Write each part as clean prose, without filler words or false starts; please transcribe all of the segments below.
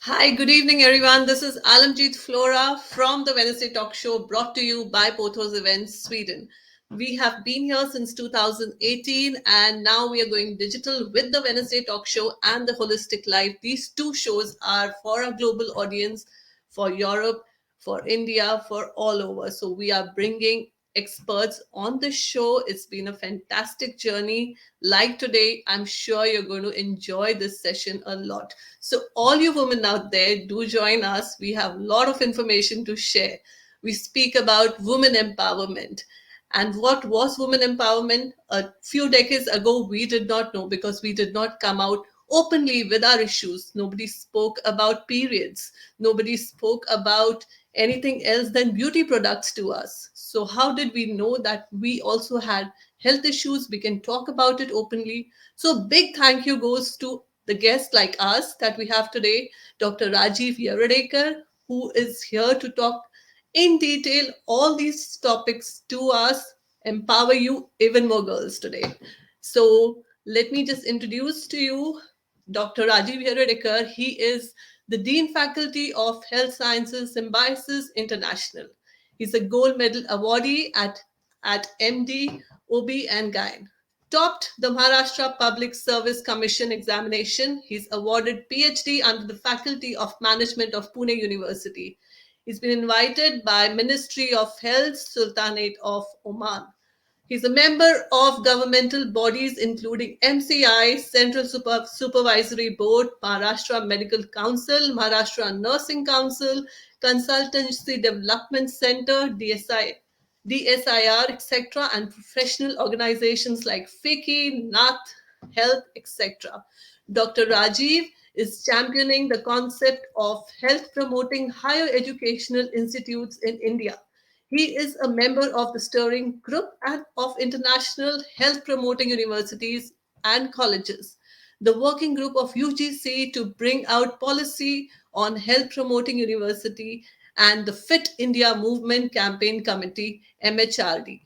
Hi, good evening, everyone. This is Alamjeet Flora from the Wednesday Talk Show brought to you by Pothos Events, Sweden. We have been here since 2018 and now we are going digital with the Wednesday Talk Show and the Holistic Life. These two shows are for a global audience, for Europe, for India, for all over. So we are bringing experts on the show. It's been a fantastic journey. Like today, I'm sure you're going to enjoy this session a lot. So, all you women out there, do join us. We have a lot of information to share. We speak about women empowerment. And what was women empowerment? A few decades ago, we did not know because we did not come out openly with our issues. Nobody spoke about periods. Nobody spoke about anything else than beauty products to us. So, how did we know that we also had health issues? We can talk about it openly. So, big thank you goes to the guest like us that we have today, Dr. Rajiv Yeravdekar, who is here to talk in detail all these topics to us, empower you even more girls today. So let me just introduce to you Dr. Rajiv Yeravdekar. He is the Dean Faculty of Health Sciences Symbiosis International. He's a gold medal awardee at MD, OB and Gyn. Topped the Maharashtra Public Service Commission examination. He's awarded PhD under the Faculty of Management of Pune University. He's been invited by Ministry of Health, Sultanate of Oman. He's a member of governmental bodies including MCI, Central Supervisory Board, Maharashtra Medical Council, Maharashtra Nursing Council, Consultancy Development Center, DSIR, etc., and professional organizations like FICCI, NAT, Health, etc. Dr. Rajiv is championing the concept of health promoting higher educational institutes in India. He is a member of the steering group of international health promoting universities and colleges, the working group of UGC to bring out policy on health promoting university, and the Fit India Movement Campaign Committee, MHRD.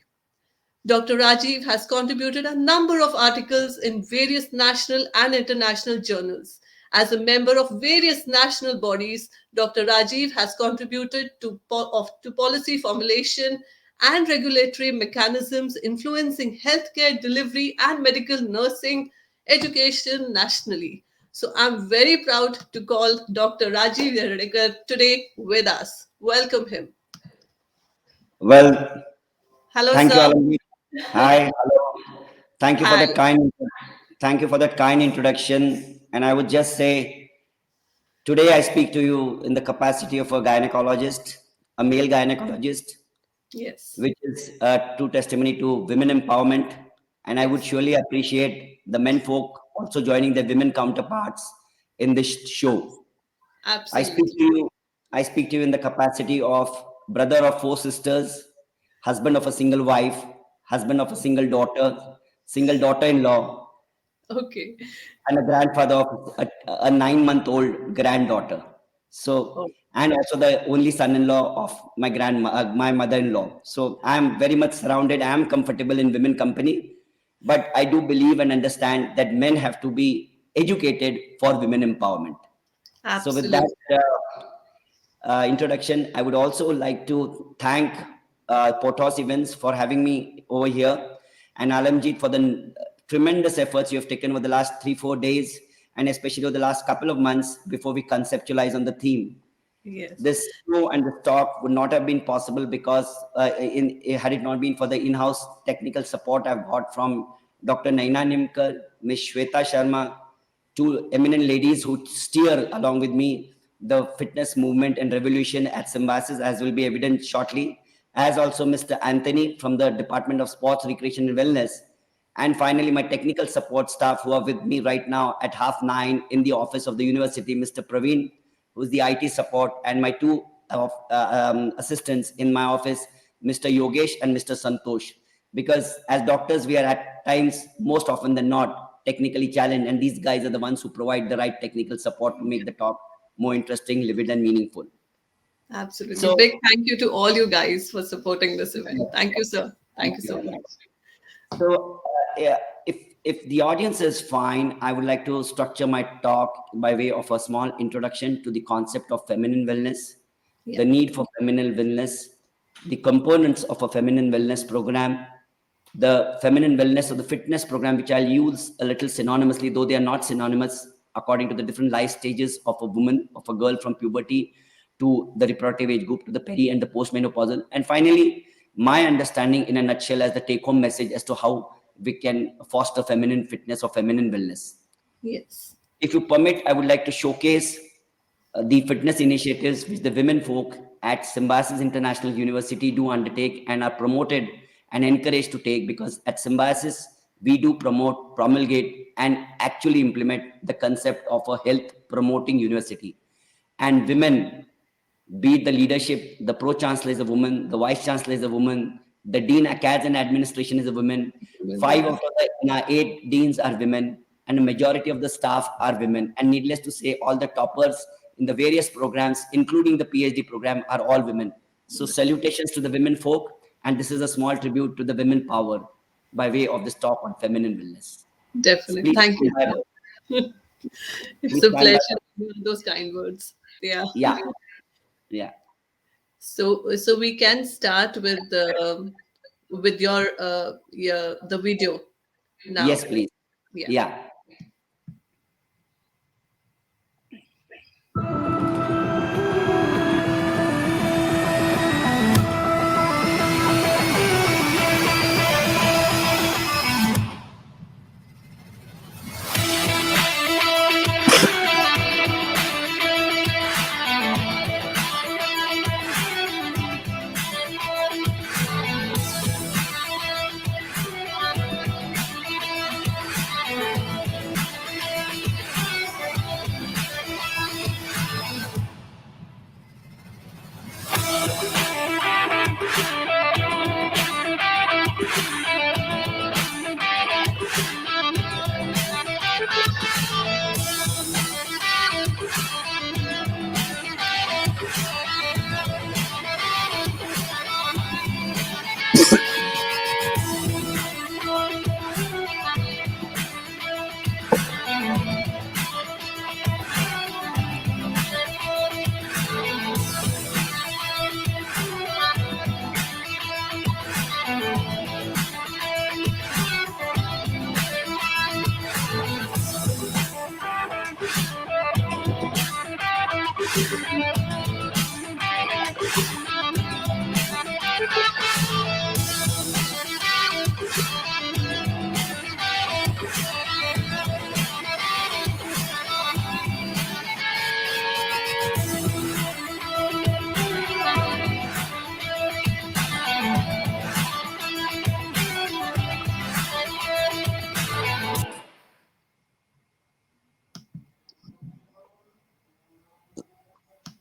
Dr. Rajiv has contributed a number of articles in various national and international journals. As a member of various national bodies, Dr. Rajiv has contributed to policy formulation and regulatory mechanisms influencing healthcare delivery and medical nursing education nationally. So I'm very proud to call Dr. Rajiv Yeravdekar today with us. Welcome him. Well, Hello, thank you, sir. Alamji. Hi, hello. Thank you for Hi. that kind introduction. And I would just say, today I speak to you in the capacity of a gynecologist, a male gynecologist, Yes. which is a true testimony to women empowerment. And I would Yes. surely appreciate the men folk also joining their women counterparts in this show. I speak to Absolutely. you. I speak to you in the capacity of brother of four sisters, husband of a single wife, husband of a single daughter-in-law, Okay. and a grandfather of a 9-month-old granddaughter. So, Oh, and also the only son-in-law of my mother-in-law. So, I am very much surrounded. I am comfortable in women company, but I do believe and understand that men have to be educated for women empowerment. So, with that absolutely. introduction, I would also like to thank Potos Events for having me over here, and Alamjit for the tremendous efforts you have taken over the last 3-4 days, and especially over the last couple of months before we conceptualize on the theme. Yes. This show and this talk would not have been possible because had it not been for the in-house technical support I've got from Dr. Naina Nimkar, Ms. Shweta Sharma, two eminent ladies who steer along with me the fitness movement and revolution at Symbiosis, as will be evident shortly, as also Mr. Anthony from the Department of Sports, Recreation and Wellness. And finally, my technical support staff who are with me right now at 9:30 in the office of the university, Mr. Praveen, who's the IT support, and my two assistants in my office, Mr. Yogesh and Mr. Santosh. Because as doctors, we are at times, most often than not, technically challenged, and these guys are the ones who provide the right technical support to make the talk more interesting, vivid, and meaningful. Absolutely. So, Big thank you to all you guys for supporting this event. Thank you, sir. Thank thank you you. so much. So, yeah, if if the audience is fine, I would like to structure my talk by way of a small introduction to the concept of feminine wellness, Yeah. the need for feminine wellness, the components of a feminine wellness program, the feminine wellness or the fitness program, which I'll use a little synonymously, though they are not synonymous according to the different life stages of a woman, of a girl from puberty to the reproductive age group to the peri and the postmenopausal. And finally, my understanding in a nutshell as the take home message as to how we can foster feminine fitness or feminine wellness. Yes. If you permit, I would like to showcase the fitness initiatives which the women folk at Symbiosis International University do undertake and are promoted and encouraged to take, because at Symbiosis we do promote, promulgate, and actually implement the concept of a health promoting university. And women, be it the leadership, the pro chancellor is a woman, the vice chancellor is a woman, the dean acads and administration is a woman. Five Yeah. out of the 8 deans are women, and a majority of the staff are women. And needless to say, all the toppers in the various programs, including the PhD program, are all women. So salutations to the women folk, and this is a small tribute to the women power by way of this talk on feminine wellness. Definitely. Please Thank stand you. by. It's Please a stand by. pleasure to hear those kind words. Yeah. Yeah, yeah. So we can start with your yeah, the video now. Yes, please. Yeah. Yeah.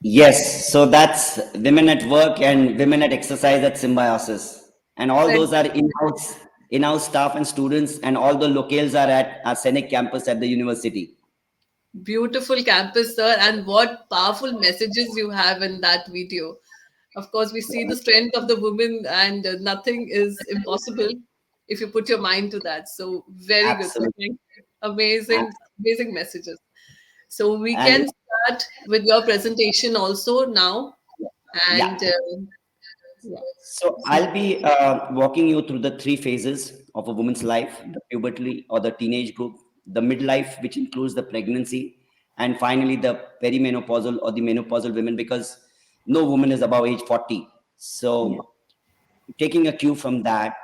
Yes, so that's women at work and women at exercise at Symbiosis. And all those are in-house staff and students, and all the locales are at our Scenic campus at the university. Beautiful campus, sir, and what powerful messages you have in that video. Of course, we see the strength of the woman, and nothing is impossible if you put your mind to that. So, very good, sir. Absolutely. Amazing, amazing messages. So, we And can start with your presentation also now. And yeah, yeah, so I'll be walking you through the 3 phases of a woman's life: the puberty or the teenage group, the midlife, which includes the pregnancy, and finally the perimenopausal or the menopausal women, because no woman is above age 40. yeah, So, taking a cue from that,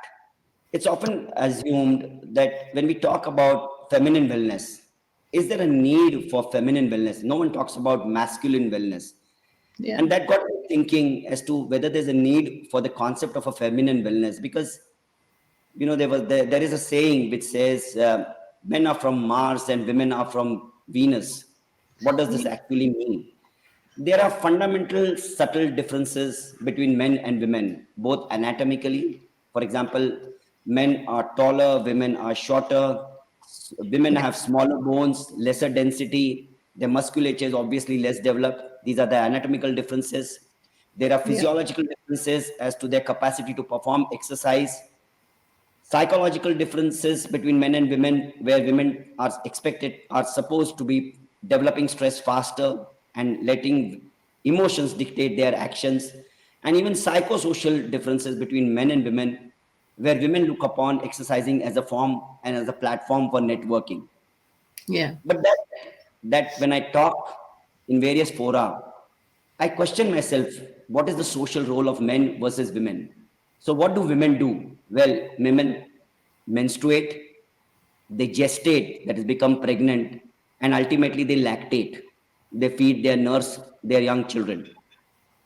it's often assumed that when we talk about feminine wellness, is there a need for feminine wellness? No one talks about masculine wellness. yeah, And that got me thinking as to whether there's a need for the concept of a feminine wellness, because there is a saying which says men are from Mars and women are from Venus. What does this actually mean? There are fundamental subtle differences between men and women, both anatomically. For example, men are taller, women are shorter. Women yeah, have smaller bones, lesser density. Their musculature is obviously less developed. These are the anatomical differences. There are yeah, physiological differences as to their capacity to perform exercise. psychological differences between men and women, where women are supposed to be developing stress faster and letting emotions dictate their actions, and even psychosocial differences between men and women, where women look upon exercising as a form and as a platform for networking. Yeah. But that when I talk in various fora, I question myself, what is the social role of men versus women? So what do women do? Well, women menstruate, they gestate, that is become pregnant, and ultimately they lactate. They feed, their nurse their young children.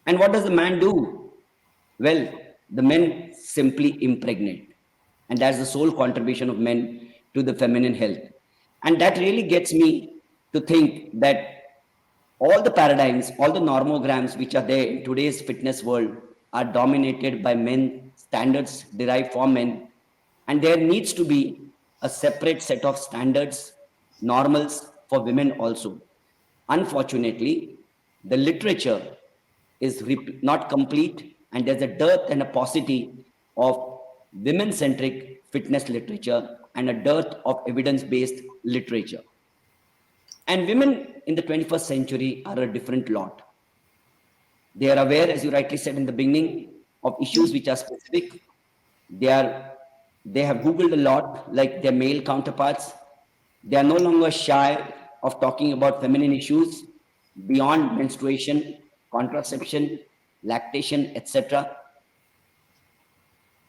And what does the man do? Well, the men simply impregnate. And that's the sole contribution of men to the feminine health. And that really gets me to think that all the paradigms, all the normograms which are there in today's fitness world are dominated by men, standards derived from men. And there needs to be a separate set of standards, normals for women also. Unfortunately, the literature is not complete, and there's a dearth and a paucity of women centric fitness literature and a dearth of evidence based literature. And women in the 21st century are a different lot. They are aware, as you rightly said in the beginning, of issues which are specific. They are they have Googled a lot, like their male counterparts. They are no longer shy of talking about feminine issues beyond menstruation, contraception, lactation, etc.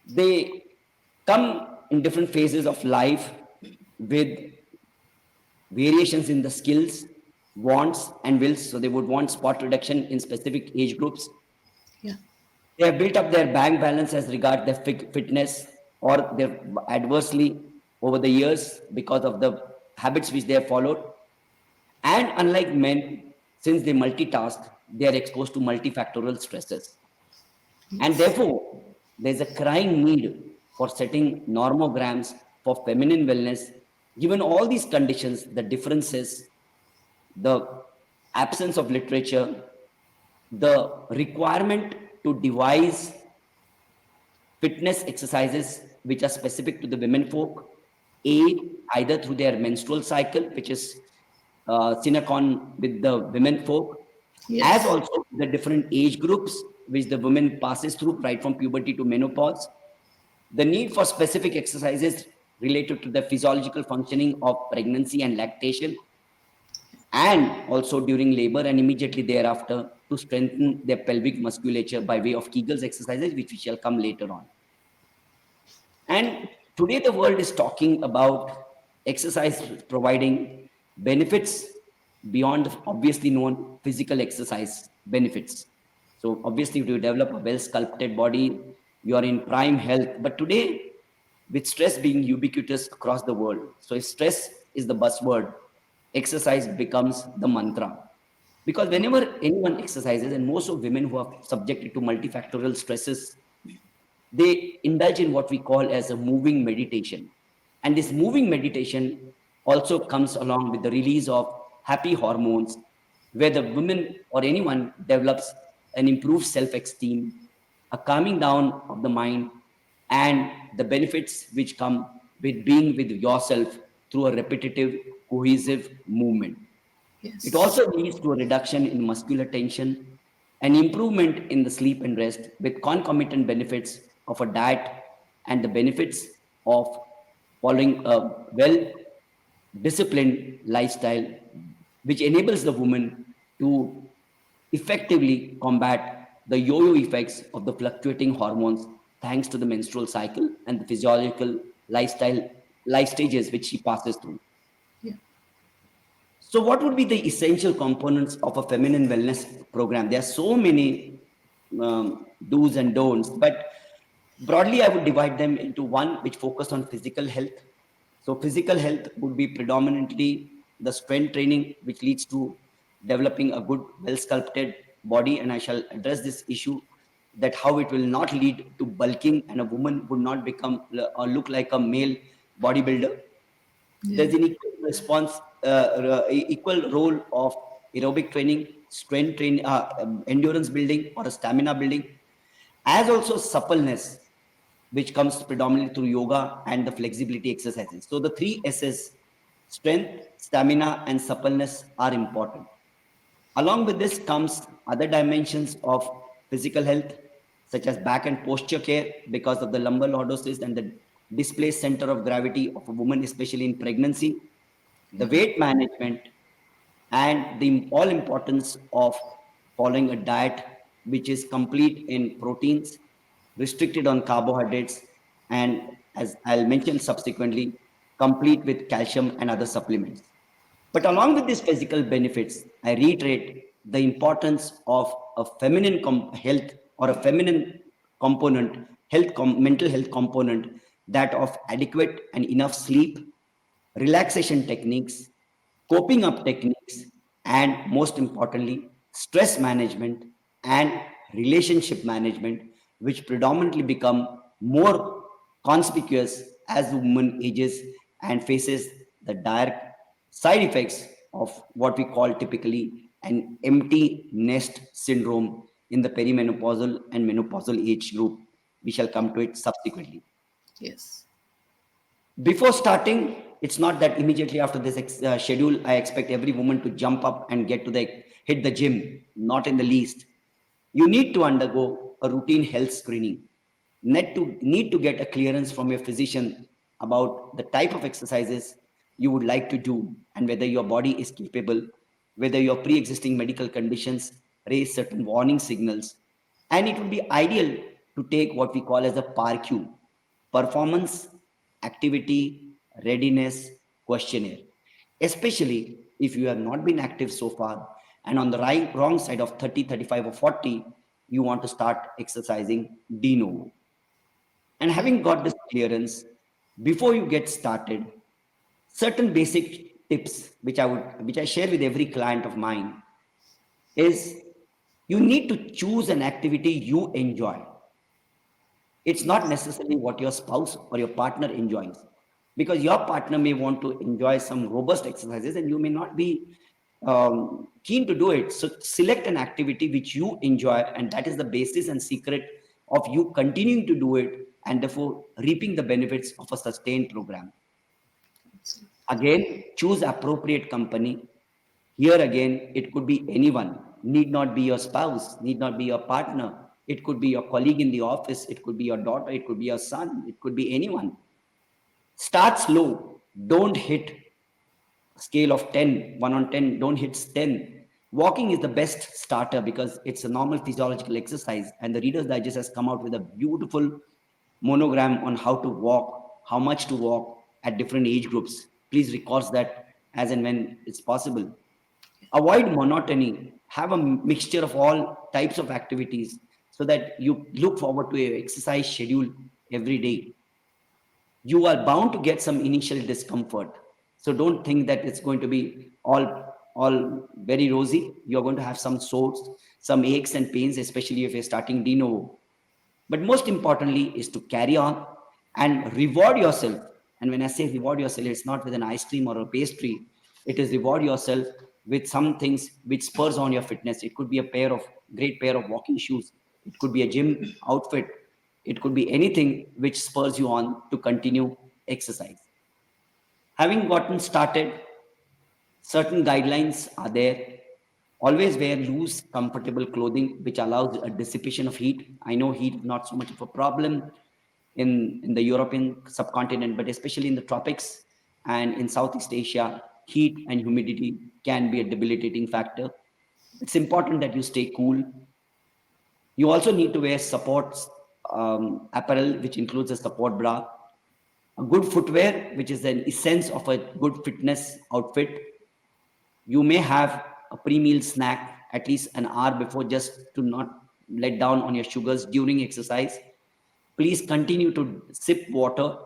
They come in different phases of life with variations in the skills, wants, and wills. So they would want spot reduction in specific age groups. Yeah. They have built up their bank balance as regard their fitness, or their adversely over the years because of the habits which they have followed. And unlike men, since they multitask, they are exposed to multifactorial stresses. And Yes. therefore, there's a crying need for setting normograms for feminine wellness. Given all these conditions, the differences, the absence of literature, the requirement to devise fitness exercises which are specific to the women folk, either through their menstrual cycle, which is sine qua non with the women folk, as Yes. also the different age groups which the woman passes through, right from puberty to menopause, the need for specific exercises related to the physiological functioning of pregnancy and lactation, and also during labor and immediately thereafter to strengthen their pelvic musculature by way of Kegels exercises, which we shall come later on. And today the world is talking about exercise providing benefits beyond obviously known physical exercise benefits. So obviously, if you develop a well sculpted body, you are in prime health. But today, with stress being ubiquitous across the world, so if stress is the buzzword, exercise becomes the mantra. Because whenever anyone exercises, and most of women who are subjected to multifactorial stresses, they indulge in what we call as a moving meditation. And this moving meditation also comes along with the release of happy hormones, where the woman or anyone develops an improved self-esteem, a calming down of the mind, and the benefits which come with being with yourself through a repetitive cohesive movement. It Yes. also leads to a reduction in muscular tension, an improvement in the sleep and rest, with concomitant benefits of a diet and the benefits of following a well disciplined lifestyle, which enables the woman to effectively combat the yo yo effects of the fluctuating hormones thanks to the menstrual cycle and the physiological life stages which she passes through. Yeah. So, what would be the essential components of a feminine wellness program? There are so many do's and don'ts, but broadly, I would divide them into one which focus on physical health. So, physical health would be predominantly the strength training, which leads to developing a good, well sculpted body. And I shall address this issue that how it will not lead to bulking and a woman would not become or look like a male bodybuilder. Yeah. There's an equal response, equal role of aerobic training, strength training, endurance building, or a stamina building, as also suppleness. which comes predominantly through yoga and the flexibility exercises. So the three S's, strength, stamina, and suppleness, are important. Along with this comes other dimensions of physical health, such as back and posture care because of the lumbar lordosis and the displaced center of gravity of a woman, especially in pregnancy, the weight management, and the all importance of following a diet which is complete in proteins, restricted on carbohydrates, and as I'll mention subsequently, complete with calcium and other supplements. But along with these physical benefits, I reiterate the importance of a feminine health or a feminine component, mental health component, that of adequate and enough sleep, relaxation techniques, coping up techniques, and most importantly, stress management and relationship management, which predominantly become more conspicuous as the woman ages and faces the dire side effects of what we call typically an empty nest syndrome in the perimenopausal and menopausal age group. We shall come to it subsequently. Yes. Before starting, it's not that immediately after this schedule I expect every woman to jump up and get to the hit the gym. Not in the least. You need to undergo a routine health screening. Need to get a clearance from your physician about the type of exercises you would like to do and whether your body is capable, whether your pre-existing medical conditions raise certain warning signals. And it would be ideal to take what we call as a PARQ, performance activity readiness questionnaire, especially if you have not been active so far and on the wrong side of 30, 35, or 40, you want to start exercising de novo. And having got this clearance, before you get started, certain basic tips which I share with every client of mine is you need to choose an activity you enjoy. It's not necessarily what your spouse or your partner enjoys, because your partner may want to enjoy some robust exercises and you may not be keen to do it. So select an activity which you enjoy, and that is the basis and secret of you continuing to do it and therefore reaping the benefits of a sustained program. Again, choose appropriate company. Here again, it could be anyone, need not be your spouse, need not be your partner. It could be your colleague in the office, it could be your daughter, it could be your son, it could be anyone. Start slow. Don't hit scale of 10, 1 on 10, don't hit 10. Walking is the best starter because it's a normal physiological exercise. And the Reader's Digest has come out with a beautiful monogram on how to walk, how much to walk at different age groups. Please record that as and when it's possible. Avoid monotony. Have a mixture of all types of activities so that you look forward to your exercise schedule every day. You are bound to get some initial discomfort. So don't think that it's going to be all very rosy. You're going to have some sores, some aches and pains, especially if you're starting de novo. But most importantly is to carry on and reward yourself. And when I say reward yourself, it's not with an ice cream or a pastry. It is reward yourself with some things which spurs on your fitness. It could be a great pair of walking shoes. It could be a gym outfit. It could be anything which spurs you on to continue exercise. Having gotten started, certain guidelines are there. Always wear loose, comfortable clothing, which allows a dissipation of heat. I know heat is not so much of a problem in the European subcontinent, but especially in the tropics and in Southeast Asia, heat and humidity can be a debilitating factor. It's important that you stay cool. You also need to wear support apparel, which includes a support bra, a good footwear, which is an essence of a good fitness outfit. You may have a pre-meal snack at least an hour before, just to not let down on your sugars during exercise. Please continue to sip water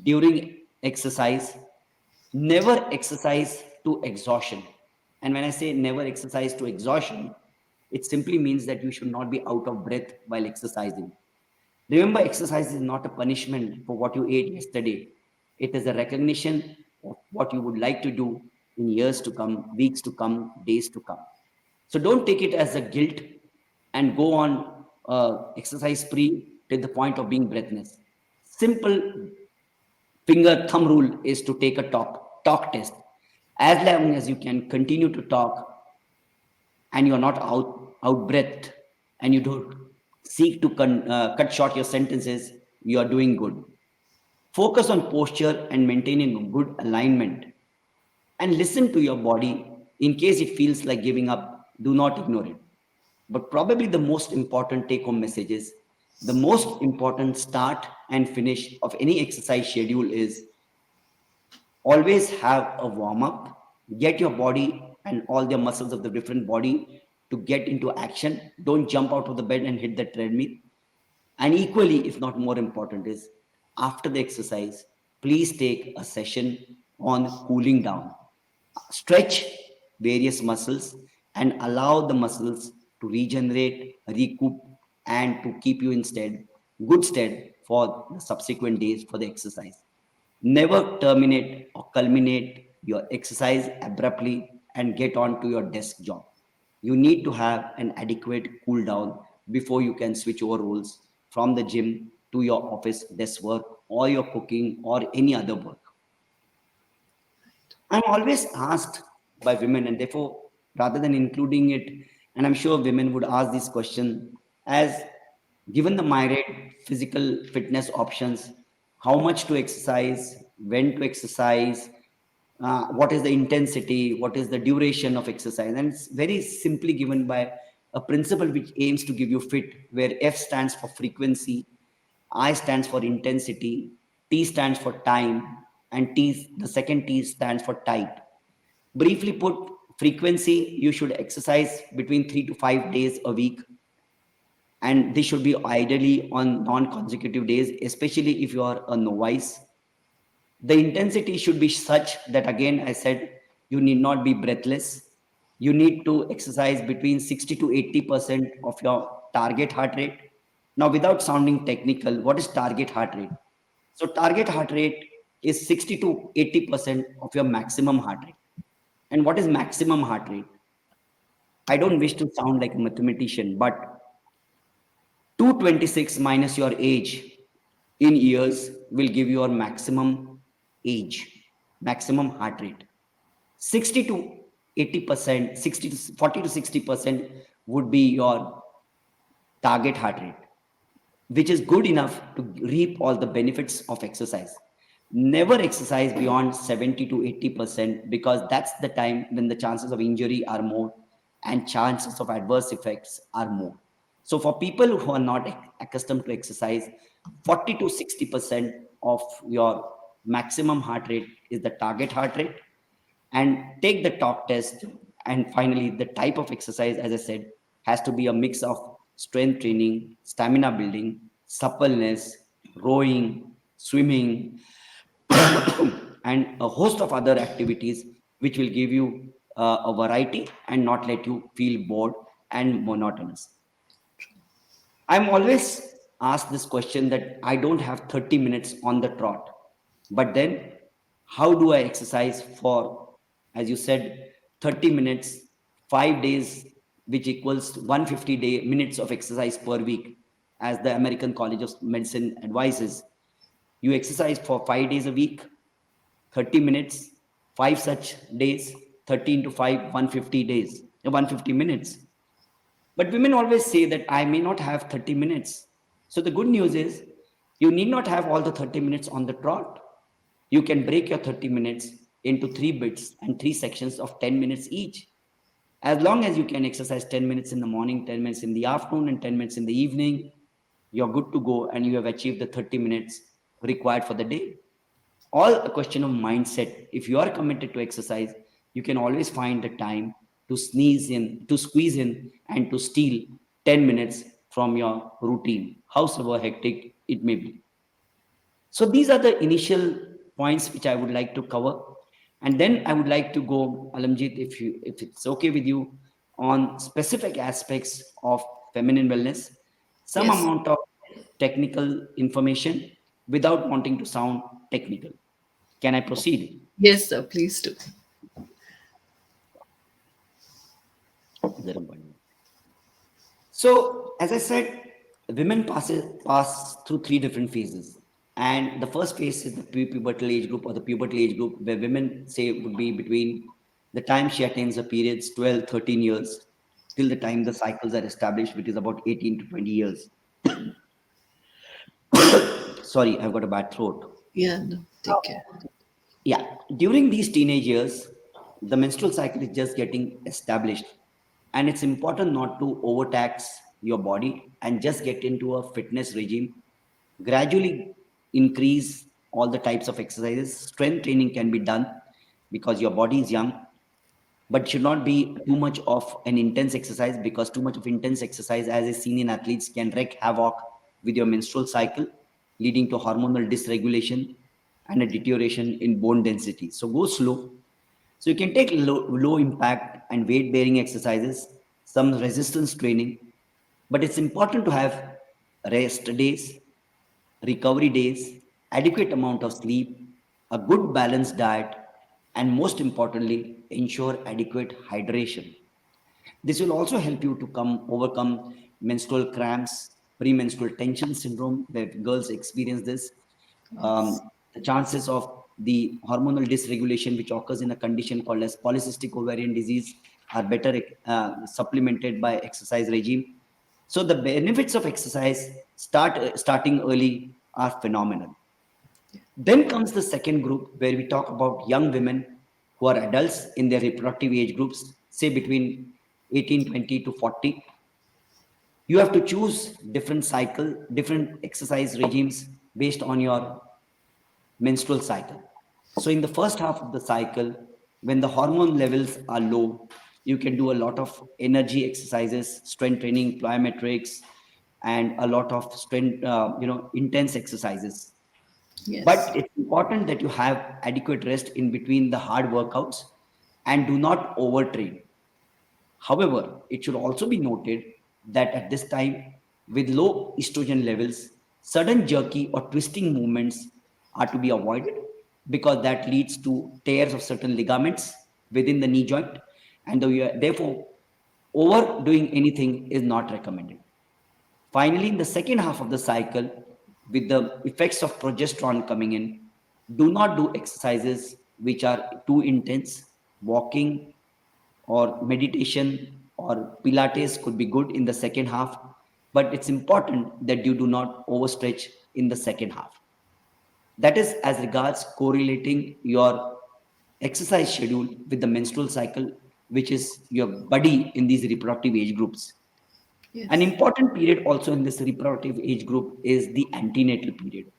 during exercise. Never exercise to exhaustion. And when I say never exercise to exhaustion, it simply means that you should not be out of breath while exercising. Remember, exercise is not a punishment for what you ate yesterday. It is a recognition of what you would like to do in years to come, weeks to come, days to come. So don't take it as a guilt and go on exercise spree till the point of being breathless. Simple finger thumb rule is to take a talk test. As long as you can continue to talk and you're not out breath and you don't seek to cut short your sentences, you are doing good. Focus on posture and maintaining a good alignment, and listen to your body. In case it feels like giving up, do not ignore it. But probably the most important take home message is, the most important start and finish of any exercise schedule is always have a warm up, get your body and all the muscles of the different body to get into action. Don't jump out of the bed and hit the treadmill. And equally, if not more important, is after the exercise, please take a session on cooling down. Stretch various muscles and allow the muscles to regenerate, recoup, and to keep you in good stead for the subsequent days for the exercise. Never terminate or culminate your exercise abruptly and get on to your desk job. You need to have an adequate cool down before you can switch over roles from the gym to your office desk work or your cooking or any other work. I'm always asked by women, and therefore, rather than including it, and I'm sure women would ask this question, as given the myriad physical fitness options, how much to exercise, when to exercise, what is the intensity, what is the duration of exercise, and it's very simply given by a principle which aims to give you fit, where F stands for frequency, I stands for intensity, T stands for time, and the second T stands for type. Briefly put, frequency, you should exercise between 3 to 5 days a week, and this should be ideally on non-consecutive days, especially if you are a novice. The intensity should be such that, again, I said, you need not be breathless. You need to exercise between 60 to 80% of your target heart rate. Now, without sounding technical, what is target heart rate? So, target heart rate is 60 to 80% of your maximum heart rate. And what is maximum heart rate? I don't wish to sound like a mathematician, but 226 minus your age in years will give you your maximum age, maximum heart rate. 60 to 80%, 60 to 40 to 60% would be your target heart rate, which is good enough to reap all the benefits of exercise. Never exercise beyond 70 to 80% because that's the time when the chances of injury are more and chances of adverse effects are more. So, for people who are not accustomed to exercise, 40 to 60% of your maximum heart rate is the target heart rate, and take the talk test. And finally, the type of exercise, as I said, has to be a mix of strength training, stamina building, suppleness, rowing, swimming, and a host of other activities which will give you a variety and not let you feel bored and monotonous. I'm always asked this question that I don't have 30 minutes on the trot. But then, how do I exercise for, as you said, 30 minutes, 5 days, which equals 150 minutes of exercise per week, as the American College of Medicine advises. You exercise for 5 days a week, 30 minutes, five such days, 13 to 5, 150 days, 150 minutes. But women always say that I may not have 30 minutes. So the good news is you need not have all the 30 minutes on the trot. You can break your 30 minutes into three bits and three sections of 10 minutes each. As long as you can exercise 10 minutes in the morning, 10 minutes in the afternoon, and 10 minutes in the evening, you're good to go and you have achieved the 30 minutes required for the day. All a question of mindset. If you are committed to exercise, you can always find the time to squeeze in, and to steal 10 minutes from your routine, howsoever hectic it may be. So these are the initial points which I would like to cover. And then I would like to go, Alamjit, if it's okay with you, on specific aspects of feminine wellness, some Yes. amount of technical information without wanting to sound technical. Can I proceed? Yes, sir. Please do. So, as I said, women pass through three different phases. And the first phase is the pubertal age group or the pubertal age group, where women say would be between the time she attains her periods, 12, 13 years, till the time the cycles are established, which is about 18 to 20 years. Sorry, I've got a bad throat. Yeah, no, take care. Yeah, during these teenage years, the menstrual cycle is just getting established, and it's important not to overtax your body and just get into a fitness regime. Gradually increase all the types of exercises. Strength training can be done because your body is young, but should not be too much of an intense exercise, because too much of intense exercise, as is seen in athletes, can wreak havoc with your menstrual cycle, leading to hormonal dysregulation and a deterioration in bone density. So go slow. So you can take low impact and weight bearing exercises, some resistance training, but it's important to have rest days, recovery days, adequate amount of sleep, a good balanced diet, and most importantly, ensure adequate hydration. This will also help you to overcome menstrual cramps, premenstrual tension syndrome, where girls experience this. Yes. The chances of the hormonal dysregulation, which occurs in a condition called as polycystic ovarian disease, are better supplemented by exercise regime. So the benefits of exercise starting early are phenomenal. Then comes the second group, where we talk about young women who are adults in their reproductive age groups, say between 18, 20 to 40. You have to choose different exercise regimes based on your menstrual cycle. So in the first half of the cycle, when the hormone levels are low, you can do a lot of energy exercises, strength training, plyometrics, and a lot of intense exercises. But Yes. it's important that you have adequate rest in between the hard workouts and do not overtrain. However, it should also be noted that at this time, with low estrogen levels, sudden jerky or twisting movements are to be avoided, because that leads to tears of certain ligaments within the knee joint, and therefore, overdoing anything is not recommended. Finally, in the second half of the cycle, with the effects of progesterone coming in, do not do exercises which are too intense. Walking or meditation or Pilates could be good in the second half, but it's important that you do not overstretch in the second half. That is as regards correlating your exercise schedule with the menstrual cycle, which is your body in these reproductive age groups. An Yes. important period also in this reproductive age group is the antenatal period.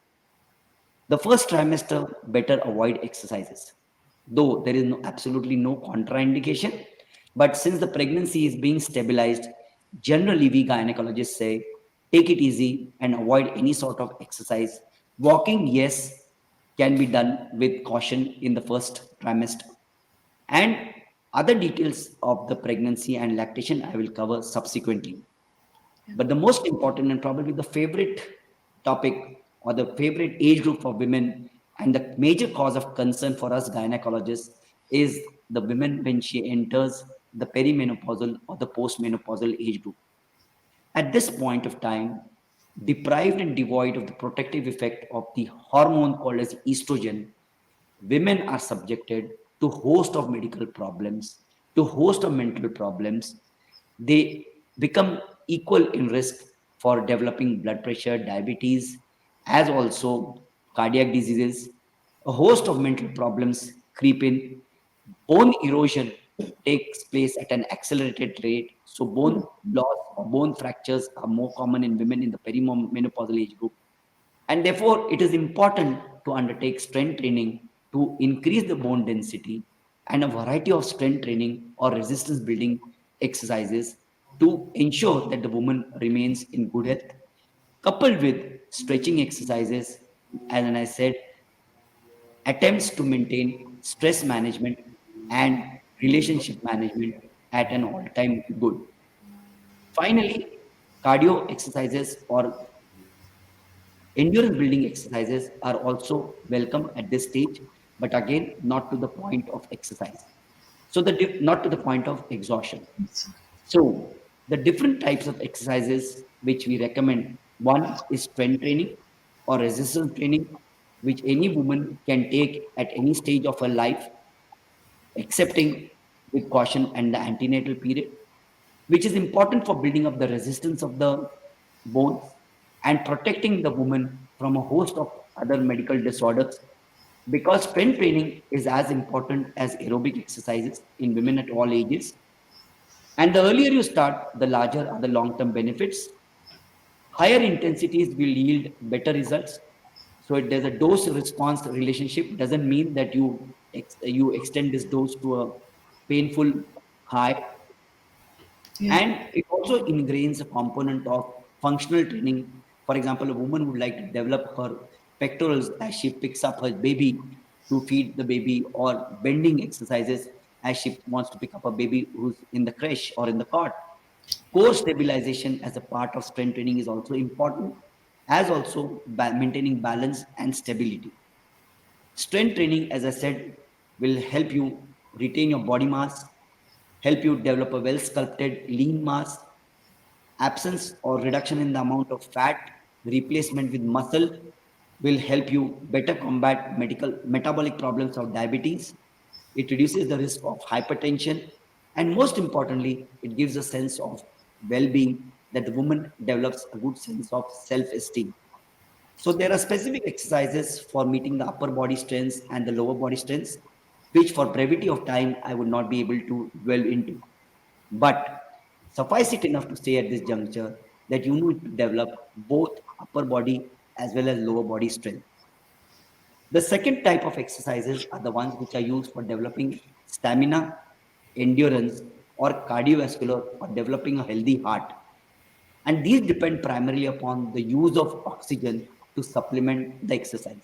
The first trimester, better avoid exercises, though there is absolutely no contraindication. But since the pregnancy is being stabilized, generally we gynecologists say take it easy and avoid any sort of exercise. Walking, yes, can be done with caution in the first trimester. And other details of the pregnancy and lactation I will cover subsequently. Yeah. But the most important and probably the favorite topic or the favorite age group for women, and the major cause of concern for us gynecologists, is the women when she enters the perimenopausal or the postmenopausal age group. At this point of time, deprived and devoid of the protective effect of the hormone called as estrogen, women are subjected to host of medical problems, to host of mental problems. They become equal in risk for developing blood pressure, diabetes, as also cardiac diseases. A host of mental problems creep in. Bone erosion takes place at an accelerated rate. So bone loss or bone fractures are more common in women in the perimenopausal age group, and therefore it is important to undertake strength training to increase the bone density, and a variety of strength training or resistance building exercises to ensure that the woman remains in good health, coupled with stretching exercises, as I said, attempts to maintain stress management and relationship management at an all-time good. Finally, cardio exercises or endurance building exercises are also welcome at this stage, but again, not to the point of exercise. So, not to the point of exhaustion. So, the different types of exercises which we recommend, one is strength training. or resistance training, which any woman can take at any stage of her life, excepting with caution and the antenatal period, which is important for building up the resistance of the bones and protecting the woman from a host of other medical disorders. Because strength training is as important as aerobic exercises in women at all ages. And the earlier you start, the larger are the long term benefits. Higher intensities will yield better results. So there's a dose response relationship. Doesn't mean that you extend this dose to a painful high, Yeah. and it also ingrains a component of functional training. For example, a woman would like to develop her pectorals as she picks up her baby to feed the baby, or bending exercises as she wants to pick up a baby who's in the creche or in the cot. Core stabilization as a part of strength training is also important, as also maintaining balance and stability. Strength training, as I said, will help you retain your body mass, help you develop a well sculpted lean mass. Absence or reduction in the amount of fat, replacement with muscle, will help you better combat medical metabolic problems of diabetes. It reduces the risk of hypertension, and most importantly, it gives a sense of well-being, that the woman develops a good sense of self-esteem. So there are specific exercises for meeting the upper body strengths and the lower body strengths, which for brevity of time I would not be able to dwell into. But suffice it enough to say at this juncture that you need to develop both upper body as well as lower body strength. The second type of exercises are the ones which are used for developing stamina, endurance, or cardiovascular, or developing a healthy heart. And these depend primarily upon the use of oxygen to supplement the exercise.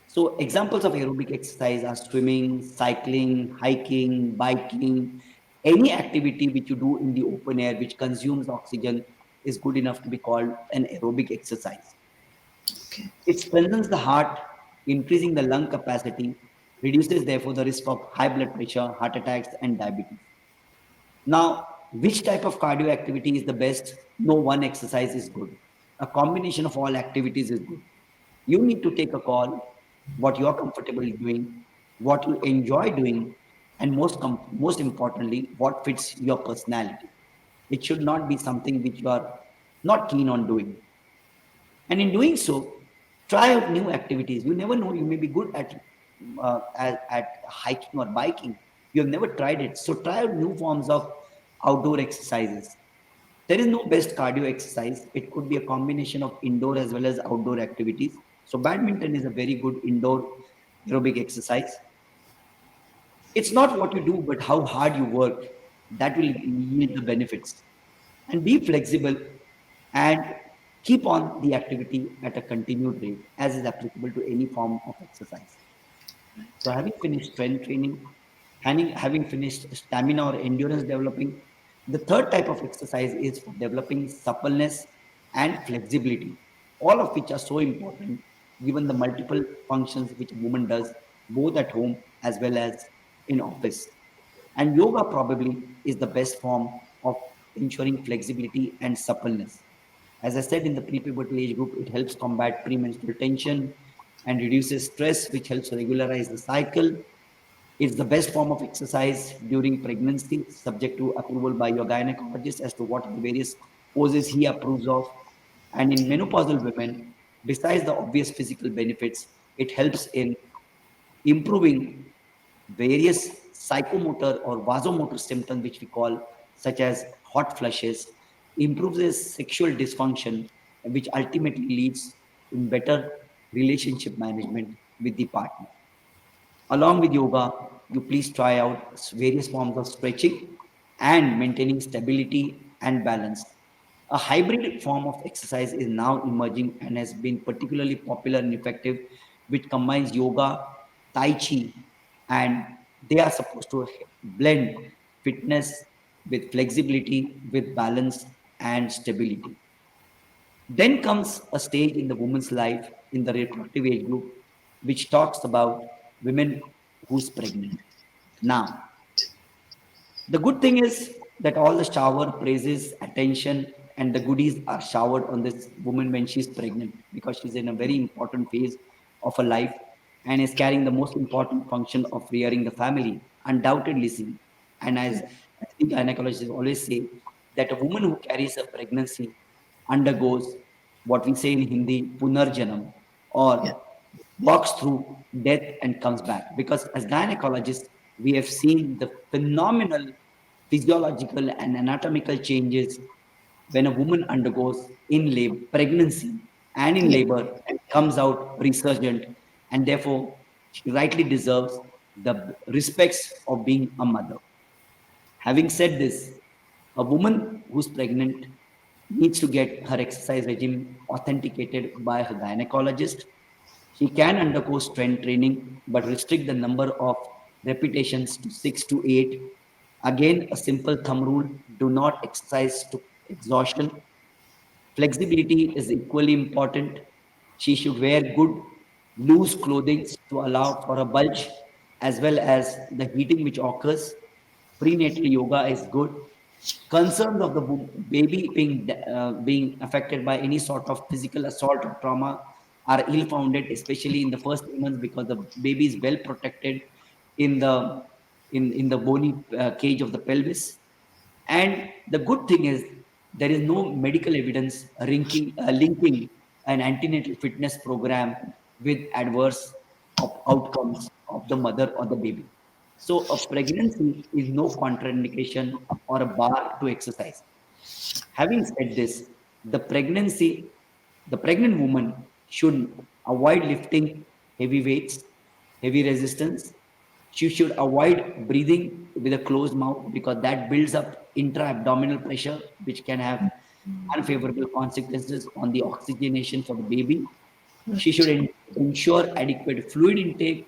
So examples of aerobic exercise are swimming, cycling, hiking, biking. Any activity which you do in the open air which consumes oxygen is good enough to be called an aerobic exercise. Okay. It strengthens the heart, increasing the lung capacity, reduces therefore the risk of high blood pressure, heart attacks, and diabetes. Now, which type of cardio activity is the best? No one exercise is good. A combination of all activities is good. You need to take a call what you're comfortable doing, what you enjoy doing, and most importantly, what fits your personality. It should not be something which you are not keen on doing. And in doing so, try out new activities. You never know, you may be good at hiking or biking. You have never tried it. So try out new forms of outdoor exercises. There is no best cardio exercise. It could be a combination of indoor as well as outdoor activities. So badminton is a very good indoor aerobic exercise. It's not what you do, but how hard you work that will yield the benefits. And be flexible and keep on the activity at a continued rate, as is applicable to any form of exercise. So, having finished strength training, having finished stamina or endurance developing, the third type of exercise is for developing suppleness and flexibility, all of which are so important given the multiple functions which a woman does both at home as well as in office. And yoga probably is the best form of ensuring flexibility and suppleness. As I said, in the prepubertal age group, it helps combat premenstrual tension and reduces stress, which helps regularize the cycle. It's the best form of exercise during pregnancy, subject to approval by your gynecologist as to what are the various poses he approves of. And in menopausal women, besides the obvious physical benefits, it helps in improving various psychomotor or vasomotor symptoms, which we call, such as hot flushes, improves their sexual dysfunction, which ultimately leads in better relationship management with the partner. Along with yoga, you please try out various forms of stretching and maintaining stability and balance. A hybrid form of exercise is now emerging and has been particularly popular and effective, which combines yoga, tai chi, and they are supposed to blend fitness with flexibility, with balance and stability. Then comes a stage in the woman's life in the reproductive age group, which talks about women who's pregnant. Now, the good thing is that all the shower, praises, attention and the goodies are showered on this woman when she's pregnant, because she's in a very important phase of her life and is carrying the most important function of rearing the family, undoubtedly seen. And as I think gynecologists always say, that a woman who carries a pregnancy undergoes what we say in Hindi, punarjanam, or Yeah. walks through death and comes back. Because as gynecologists, we have seen the phenomenal physiological and anatomical changes when a woman undergoes in labor, pregnancy and in Yeah. labor, and comes out resurgent, and therefore she rightly deserves the respects of being a mother. Having said this, a woman who's pregnant needs to get her exercise regime authenticated by her gynecologist. She can undergo strength training but restrict the number of repetitions to 6 to 8. Again, a simple thumb rule: do not exercise to exhaustion. Flexibility is equally important. She should wear good, loose clothing to allow for a bulge as well as the heating which occurs. Prenatal yoga is good. Concerns of the baby being affected by any sort of physical assault or trauma are ill-founded, especially in the first 3 months, because the baby is well protected in the bony cage of the pelvis. And the good thing is, there is no medical evidence linking an antenatal fitness program with adverse outcomes of the mother or the baby. So, a pregnancy is no contraindication or a bar to exercise. Having said this, the pregnancy, the pregnant woman should avoid lifting heavy weights, heavy resistance. She should avoid breathing with a closed mouth, because that builds up intra-abdominal pressure, which can have unfavorable consequences on the oxygenation for the baby. She should ensure adequate fluid intake,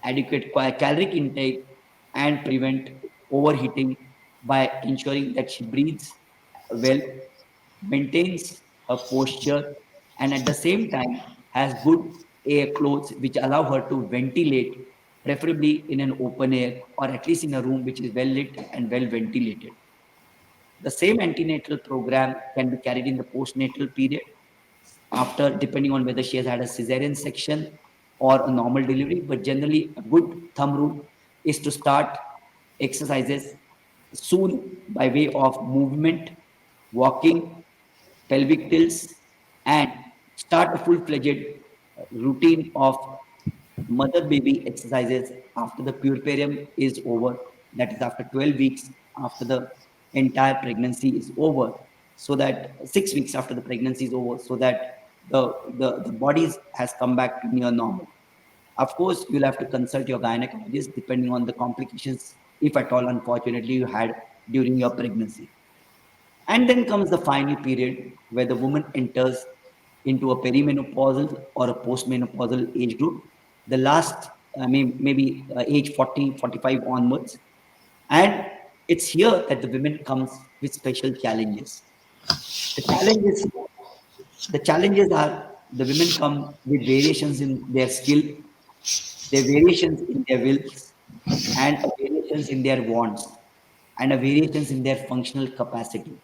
adequate caloric intake, and prevent overheating by ensuring that she breathes well, maintains her posture, and at the same time has good air clothes which allow her to ventilate, preferably in an open air or at least in a room which is well lit and well ventilated. The same antenatal program can be carried in the postnatal period, after, depending on whether she has had a cesarean section or a normal delivery. But generally, a good thumb rule is to start exercises soon by way of movement, walking, pelvic tilts, and start a full-fledged routine of mother baby exercises after the puerperium is over, that is after 12 weeks after the entire pregnancy is over, so that 6 weeks after the pregnancy is over, so that the body has come back to near normal. Of course, you'll have to consult your gynecologist depending on the complications, if at all, unfortunately, you had during your pregnancy. And then comes the final period where the woman enters into a perimenopausal or a postmenopausal age group. The last, maybe age 40, 45 onwards. And it's here that the women comes with special challenges. The challenges, the challenges are, the women come with variations in their skill, their variations in their wills, and variations in their wants, and variations in their functional capacity,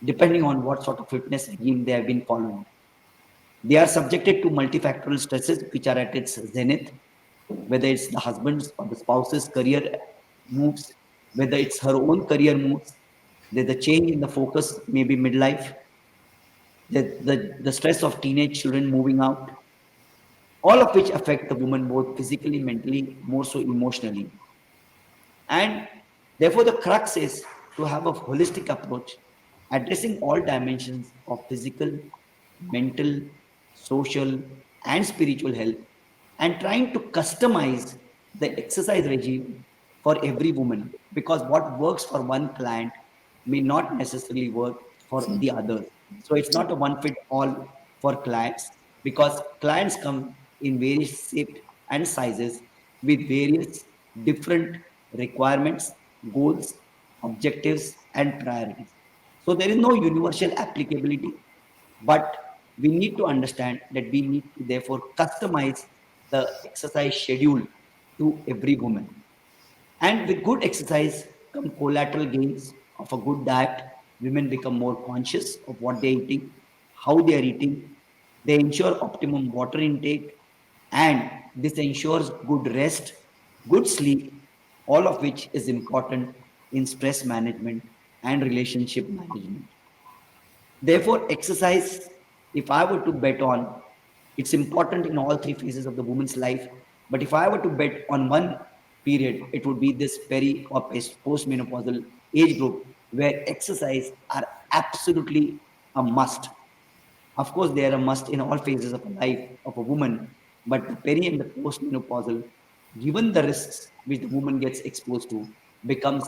depending on what sort of fitness regime they have been following. They are subjected to multifactorial stresses which are at its zenith, whether it's the husband's or the spouse's career moves, whether it's her own career moves, there's a change in the focus, maybe midlife, the stress of teenage children moving out, all of which affect the woman both physically, mentally, more so emotionally. And therefore, the crux is to have a holistic approach, addressing all dimensions of physical, mental, social, and spiritual health, and trying to customize the exercise regime for every woman, because what works for one client may not necessarily work for the others. So it's not a one fit all for clients, because clients come in various shapes and sizes with various different requirements, goals, objectives, and priorities. So there is no universal applicability, but we need to understand that we need to therefore customize the exercise schedule to every woman. And with good exercise come collateral gains of a good diet, Women become more conscious of what they're eating, how they are eating. They ensure optimum water intake, and this ensures good rest, good sleep, all of which is important in stress management and relationship management. Therefore, exercise, if I were to bet on, it's important in all three phases of the woman's life. But if I were to bet on one period, it would be this peri or postmenopausal age group where exercise are absolutely a must. Of course, they are a must in all phases of a life of a woman, but the peri and the postmenopausal, given the risks which the woman gets exposed to, becomes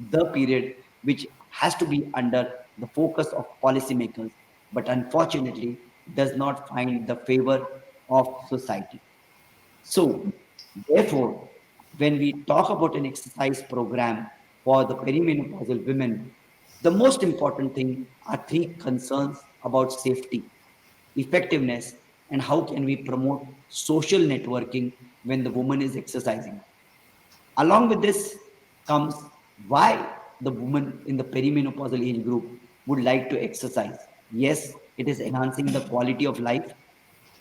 the period which has to be under the focus of policymakers, but unfortunately does not find the favor of society. So, therefore, when we talk about an exercise program for the perimenopausal women, the most important thing are three concerns about safety, effectiveness, and how can we promote social networking when the woman is exercising. Along with this comes why the woman in the perimenopausal age group would like to exercise. Yes, it is enhancing the quality of life,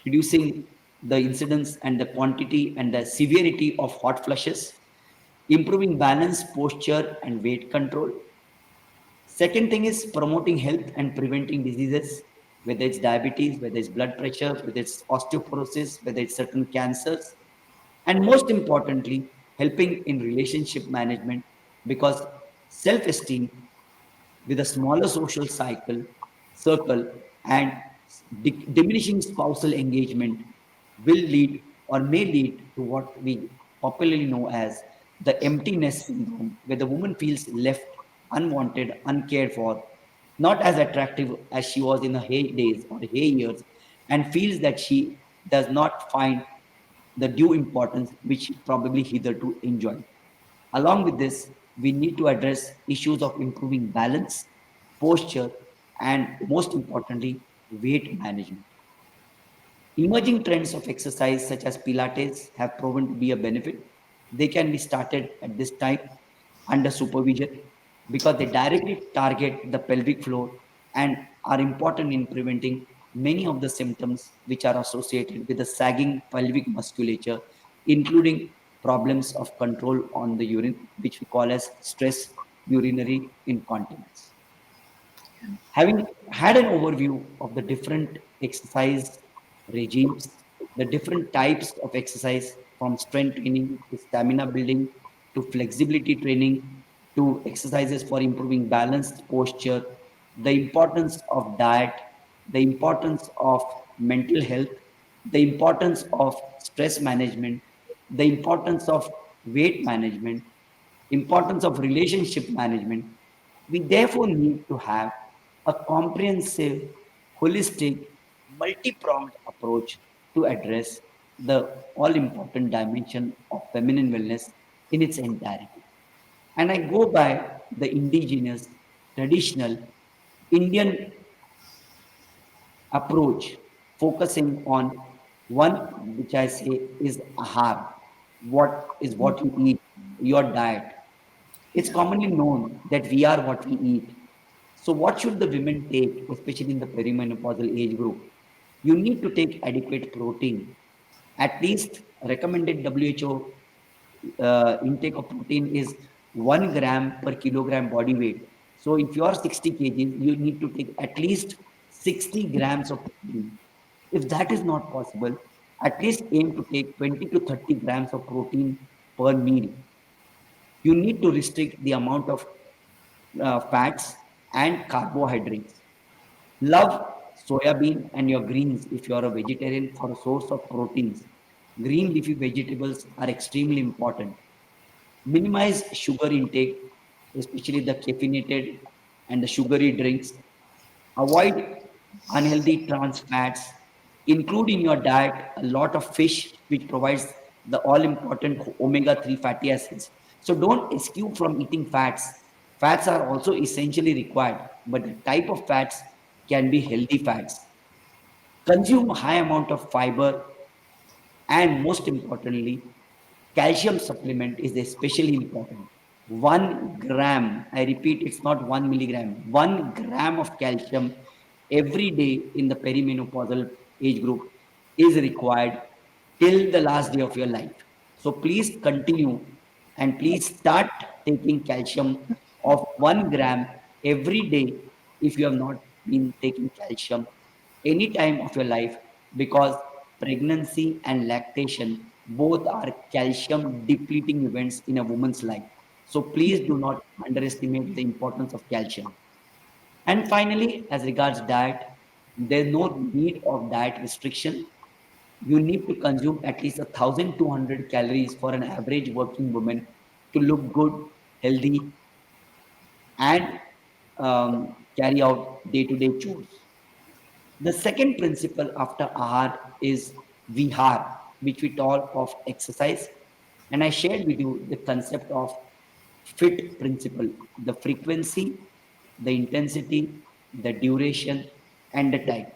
reducing the incidence and the quantity and the severity of hot flushes, improving balance, posture, and weight control. Second thing is promoting health and preventing diseases, whether it's diabetes, whether it's blood pressure, whether it's osteoporosis, whether it's certain cancers, and most importantly, helping in relationship management because self esteem with a smaller social circle and diminishing spousal engagement will lead or may lead to what we popularly know as the emptiness syndrome, where the woman feels left unwanted, uncared for, not as attractive as she was in her heydays or years, and feels that she does not find the due importance which she probably hitherto enjoyed. Along with this, we need to address issues of improving balance, posture, and most importantly, weight management. Emerging trends of exercise, such as Pilates, have proven to be a benefit. They can be started at this time under supervision because they directly target the pelvic floor and are important in preventing many of the symptoms which are associated with the sagging pelvic musculature, including problems of control on the urine, which we call as stress urinary incontinence. Having had an overview of the different exercise regimes, the different types of exercise from strength training to stamina building to flexibility training to exercises for improving balanced posture, the importance of diet, the importance of mental health, the importance of stress management, the importance of weight management, importance of relationship management, we therefore need to have a comprehensive, holistic, multi-pronged approach to address the all-important dimension of feminine wellness in its entirety. And I go by the indigenous, traditional Indian approach, focusing on one which I say is ahar, what is what you eat, your diet. It's Yeah. commonly known that we are what we eat. So, what should the women take, especially in the perimenopausal age group? You need to take adequate protein. At least recommended WHO intake of protein is 1 gram per kilogram body weight. So, if you are 60 kgs, you need to take at least 60 grams of protein. If that is not possible, at least aim to take 20 to 30 grams of protein per meal. You need to restrict the amount of fats and carbohydrates. Love soya bean and your greens if you are a vegetarian for a source of proteins. Green leafy vegetables are extremely important. Minimize sugar intake, especially the caffeinated and the sugary drinks. Avoid unhealthy trans fats. Include in your diet a lot of fish, which provides the all important omega 3 fatty acids. So don't eschew from eating fats. Fats are also essentially required, but the type of fats can be healthy fats. Consume high amount of fiber, and most importantly, calcium supplement is especially important. 1 gram, I repeat, it's not 1 milligram, 1 gram of calcium every day in the perimenopausal age group is required till the last day of your life. So please continue and please start taking calcium of 1 gram every day if you have not been taking calcium any time of your life, because pregnancy and lactation both are calcium depleting events in a woman's life. So please do not underestimate the importance of calcium. And finally, as regards diet, there's no need of diet restriction. You need to consume at least 1,200 calories for an average working woman to look good, healthy, and carry out day-to-day chores. The second principle after ahar is vihar, which we talk of exercise. And I shared with you the concept of fit principle, the frequency, the intensity, the duration, and the time.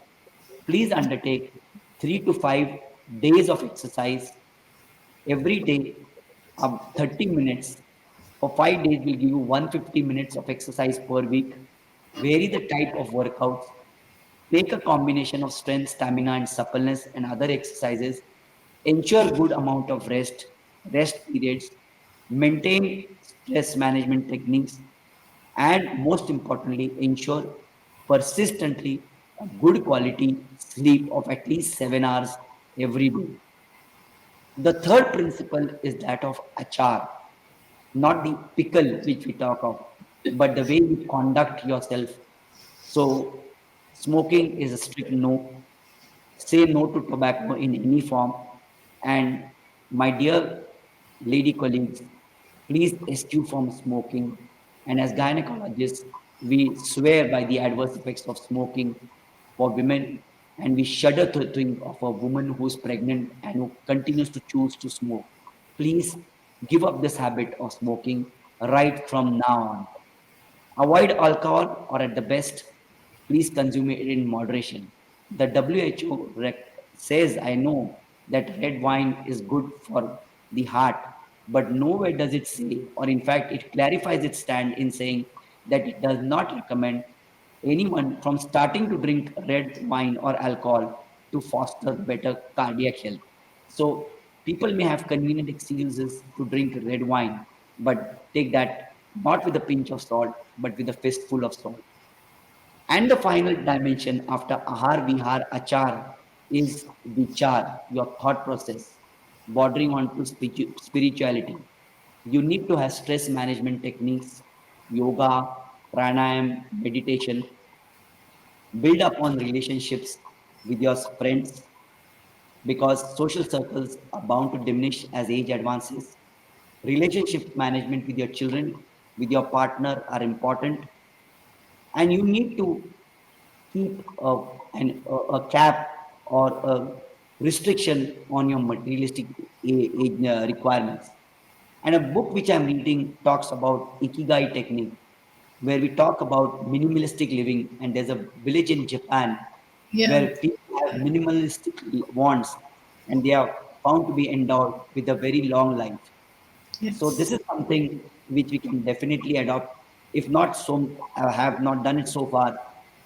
Please undertake 3 to 5 days of exercise every day, 30 minutes. For 5 days, will give you 150 minutes of exercise per week. Vary the type of workouts. Take a combination of strength, stamina, and suppleness and other exercises. Ensure good amount of rest periods. Maintain stress management techniques, and most importantly, ensure persistently a good quality sleep of at least 7 hours every day. The third principle is that of achar, not the pickle which we talk of, but the way you conduct yourself. So, smoking is a strict no. Say no to tobacco in any form. And my dear lady colleagues, please eschew from smoking. And as gynecologists, we swear by the adverse effects of smoking for women, and we shudder to think of a woman who is pregnant and who continues to choose to smoke. Please give up this habit of smoking right from now on. Avoid alcohol, or at the best, please consume it in moderation. The WHO says, I know, that red wine is good for the heart, but nowhere does it say, or in fact, it clarifies its stand in saying that it does not recommend anyone from starting to drink red wine or alcohol to foster better cardiac health. So people may have convenient excuses to drink red wine, but take that not with a pinch of salt, but with a fistful of salt. And the final dimension after ahar, vihar, achar is vichar, your thought process, bordering on to spirituality. You need to have stress management techniques, yoga, pranayam, meditation, build upon relationships with your friends, because social circles are bound to diminish as age advances. Relationship management with your children, with your partner are important, and you need to keep a cap or a restriction on your materialistic requirements. And a book which I'm reading talks about Ikigai technique, where we talk about minimalistic living. And there's a village in Japan Yeah. where people have minimalistic wants, and they are found to be endowed with a very long life. So Yes. this is something which we can definitely adopt. If not so, have not done it so far,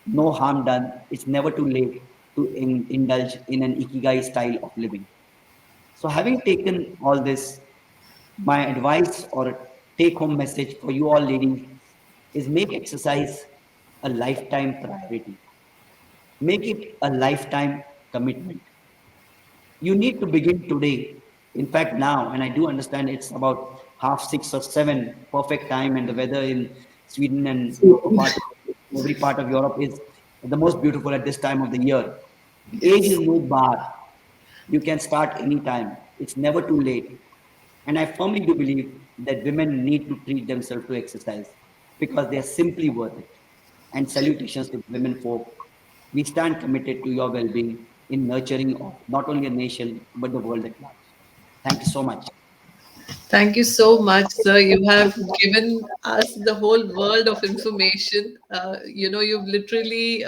no harm done. It's never too late to indulge in an ikigai style of living. So having taken all this, my advice or take-home message for you all ladies is make exercise a lifetime priority. Make it a lifetime commitment. You need to begin today. In fact, now, and I do understand it's about 6:30 or 7, perfect time, and the weather in Sweden and every part of Europe is the most beautiful at this time of the year. Age is Yes. no bar. You can start anytime. It's never too late. And I firmly do believe that women need to treat themselves to exercise because they are simply worth it. And salutations to women folk. We stand committed to your well-being in nurturing of not only a nation but the world at large. Thank you so much. Thank you so much, sir. You have given us the whole world of information. You've literally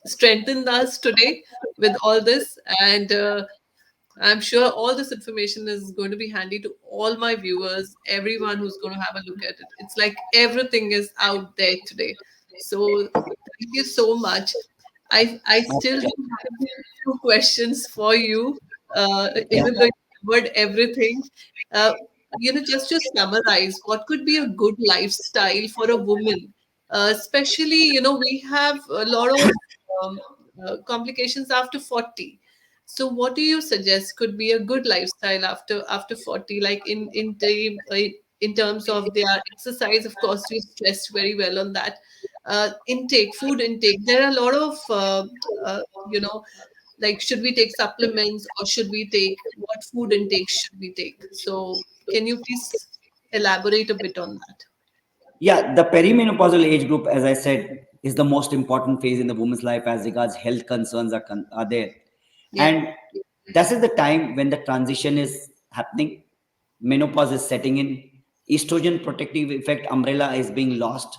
strengthened us today with all this. And I'm sure all this information is going to be handy to all my viewers, everyone who's going to have a look at it. It's like everything is out there today. So thank you so much. I My still do pleasure. have two questions for you, Yeah. even though you covered everything. Uh, just to summarize, what could be a good lifestyle for a woman? Especially, we have a lot of um, complications after 40. So, what do you suggest could be a good lifestyle after 40? Like in terms of their exercise, of course, we stressed very well on that. Intake, food intake. There are a lot of uh, you know, like should we take supplements or should we take what food intake should we take? So, can you please elaborate a bit on that? Yeah, the perimenopausal age group, as I said, is the most important phase in the woman's life as regards health concerns are there. Yeah, And this is the time when the transition is happening, menopause is setting in, estrogen protective effect umbrella is being lost,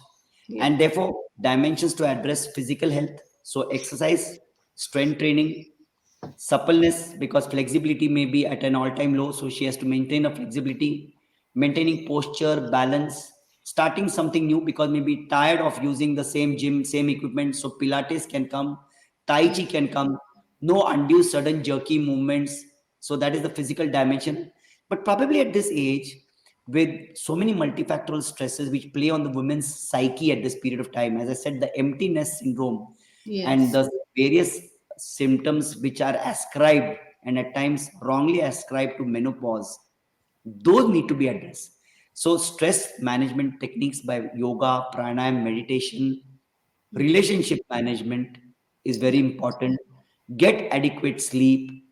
yeah, and therefore dimensions to address physical health. So exercise, strength training, suppleness, because flexibility may be at an all-time low, so she has to maintain a flexibility, maintaining posture, balance, starting something new because maybe tired of using the same gym, same equipment. So Pilates can come, Tai yeah, Chi can come, no undue sudden jerky movements. So that is the physical dimension. But probably at this age, with so many multifactorial stresses which play on the woman's psyche at this period of time, as I said, the emptiness syndrome and yes, the various symptoms which are ascribed and at times wrongly ascribed to menopause, those need to be addressed. So stress management techniques by yoga, pranayam, meditation, relationship management is very yeah, important. Get adequate sleep,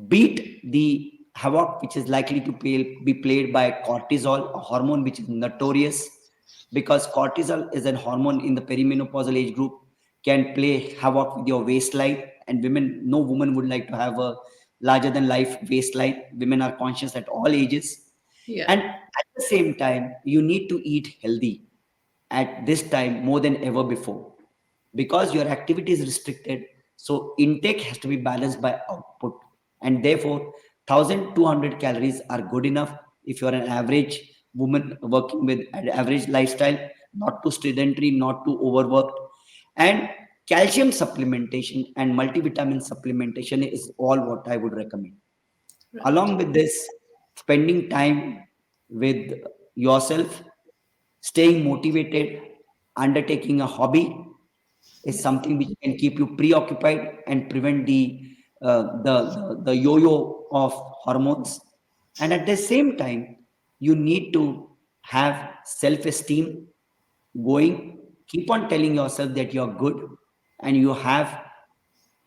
beat the havoc which is likely to be played by cortisol, a hormone which is notorious, because cortisol is a hormone in the perimenopausal age group, can play havoc with your waistline. And women, no woman would like to have a larger than life waistline. Women are conscious at all ages. yeah, And at the same time, you need to eat healthy at this time more than ever before, because your activity is restricted. So intake has to be balanced by output, and therefore 1200 calories are good enough if you're an average woman working with an average lifestyle, not too sedentary, not too overworked. And calcium supplementation and multivitamin supplementation is all what I would recommend. right. Along with this, spending time with yourself, staying motivated, undertaking a hobby is Yeah, something which can keep you preoccupied and prevent the yo-yo of hormones. And at the same time, you need to have self-esteem going. Keep on telling yourself that you're good and you have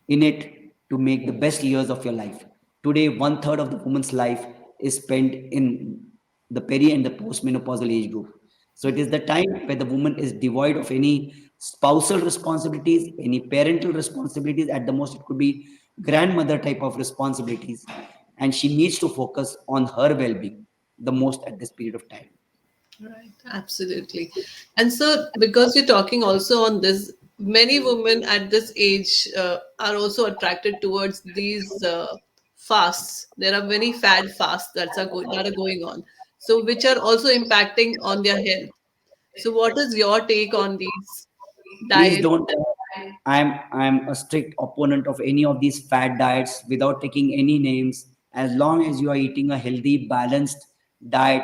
in it to make the best years of your life. Today, one third of the woman's life is spent in the peri and the postmenopausal age group. So it yeah. is the time where the woman is devoid of any spousal responsibilities, any parental responsibilities. At the most, it could be grandmother type of responsibilities. And she needs to focus on her well being the most at this period of time. Right, absolutely. And so, because you're talking also on this, many women at this age are also attracted towards these fasts. There are many fad fasts that are going on, so which are also impacting on their health. So, what is your take on these Please diets? don't. I'm a strict opponent of any of these fad diets without taking any names. As long as you are eating a healthy, balanced diet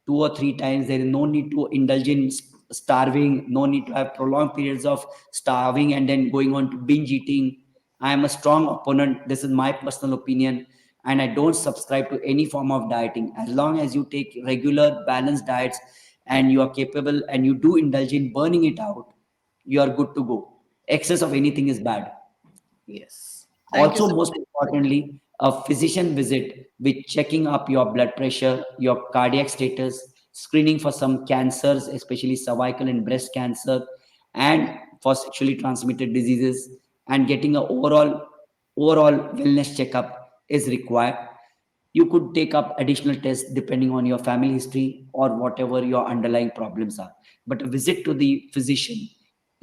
2 or 3 times, there is no need to indulge in starving. No need to have prolonged periods of starving and then going on to binge eating. I am a strong opponent. This is my personal opinion, and I don't subscribe to any form of dieting. As long as you take regular, balanced diets and you are capable and you do indulge in burning it out, you are good to go. Excess of anything is bad. Yes. Thank you Also, so most importantly, a physician visit with checking up your blood pressure, your cardiac status, screening for some cancers, especially cervical and breast cancer, and for sexually transmitted diseases, and getting a overall wellness checkup is required. You could take up additional tests depending on your family history or whatever your underlying problems are. But a visit to the physician,